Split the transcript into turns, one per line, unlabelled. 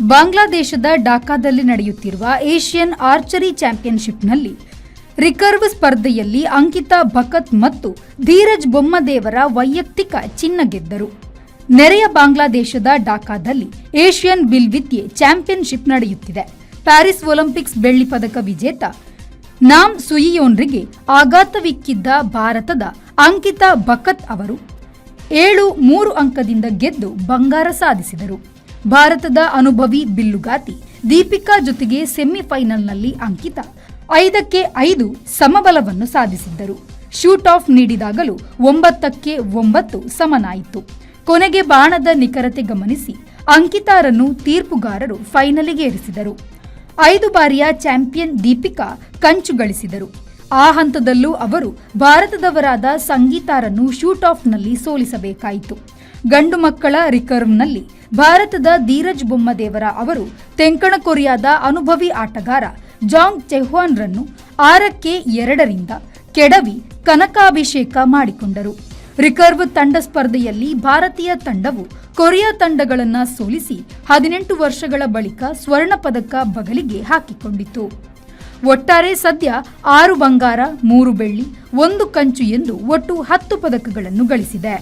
ಬಾಂಗ್ಲಾದೇಶದ ಢಾಕಾದಲ್ಲಿ ನಡೆಯುತ್ತಿರುವ Asian archery ಚಾಂಪಿಯನ್ಶಿಪ್ನಲ್ಲಿ ರಿಕರ್ವ್ ಸ್ಪರ್ಧೆಯಲ್ಲಿ ಅಂಕಿತಾ ಭಕತ್ ಮತ್ತು ಧೀರಜ್ ಬೊಮ್ಮದೇವರ ವೈಯಕ್ತಿಕ ಚಿನ್ನ ಗೆದ್ದರು. ನೆರೆಯ ಬಾಂಗ್ಲಾದೇಶದ ಢಾಕಾದಲ್ಲಿ ಏಷ್ಯನ್ ಬಿಲ್ವಿದ್ಯೆ ಚಾಂಪಿಯನ್ಶಿಪ್ ನಡೆಯುತ್ತಿದೆ. ಪ್ಯಾರಿಸ್ ಒಲಿಂಪಿಕ್ಸ್ ಬೆಳ್ಳಿ ಪದಕ ವಿಜೇತ ನಾಮ್ ಸುಯಿಯೋನ್ರಿಗೆ ಆಘಾತವಿಕ್ಕಿದ್ದ ಭಾರತದ ಅಂಕಿತಾ ಭಕತ್ ಅವರು 7-3 ಅಂಕದಿಂದ ಗೆದ್ದು ಬಂಗಾರ ಸಾಧಿಸಿದರು. ಭಾರತದ ಅನುಭವಿ ಬಿಲ್ಲುಗಾತಿ ದೀಪಿಕಾ ಜೊತೆಗೆ ಸೆಮಿಫೈನಲ್ನಲ್ಲಿ ಅಂಕಿತಾ 5-5 ಸಮಬಲವನ್ನು ಸಾಧಿಸಿದ್ದರು. ಶೂಟ್ ಆಫ್ ನೀಡಿದಾಗಲೂ 9-9 ಸಮನಾಯಿತು. ಕೊನೆಗೆ ಬಾಣದ ನಿಖರತೆ ಗಮನಿಸಿ ಅಂಕಿತಾರನ್ನು ತೀರ್ಪುಗಾರರು ಫೈನಲಿಗೆ ಏರಿಸಿದರು. 5 ಬಾರಿಯ ಚಾಂಪಿಯನ್ ದೀಪಿಕಾ ಕಂಚು ಗಳಿಸಿದರು. ಆ ಹಂತದಲ್ಲೂ ಅವರು ಭಾರತದವರಾದ ಸಂಗೀತಾರನ್ನು ಶೂಟ್ ಆಫ್ನಲ್ಲಿ ಸೋಲಿಸಬೇಕಾಯಿತು. ಗಂಡು ಮಕ್ಕಳ ರಿಕರ್ವ್ನಲ್ಲಿ ಭಾರತದ ಧೀರಜ್ ಬೊಮ್ಮದೇವರ ಅವರು ತೆಂಕಣ ಕೊರಿಯಾದ ಅನುಭವಿ ಆಟಗಾರ ಜಾಂಗ್ ಚೆಹ್ವಾನ್ರನ್ನು 6-2 ಕೆಡವಿ ಕನಕಾಭಿಷೇಕ ಮಾಡಿಕೊಂಡರು. ರಿಕರ್ವ್ ತಂಡ ಸ್ಪರ್ಧೆಯಲ್ಲಿ ಭಾರತೀಯ ತಂಡವು ಕೊರಿಯಾ ತಂಡಗಳನ್ನು ಸೋಲಿಸಿ 18 ವರ್ಷಗಳ ಬಳಿಕ ಸ್ವರ್ಣ ಪದಕ ಬಗಲಿಗೆ ಹಾಕಿಕೊಂಡಿತು. ಒಟ್ಟಾರೆ ಸದ್ಯ 6 ಬಂಗಾರ, 3 ಬೆಳ್ಳಿ, 1 ಕಂಚು ಎಂದು ಒಟ್ಟು 10 ಪದಕಗಳನ್ನು ಗಳಿಸಿದೆ.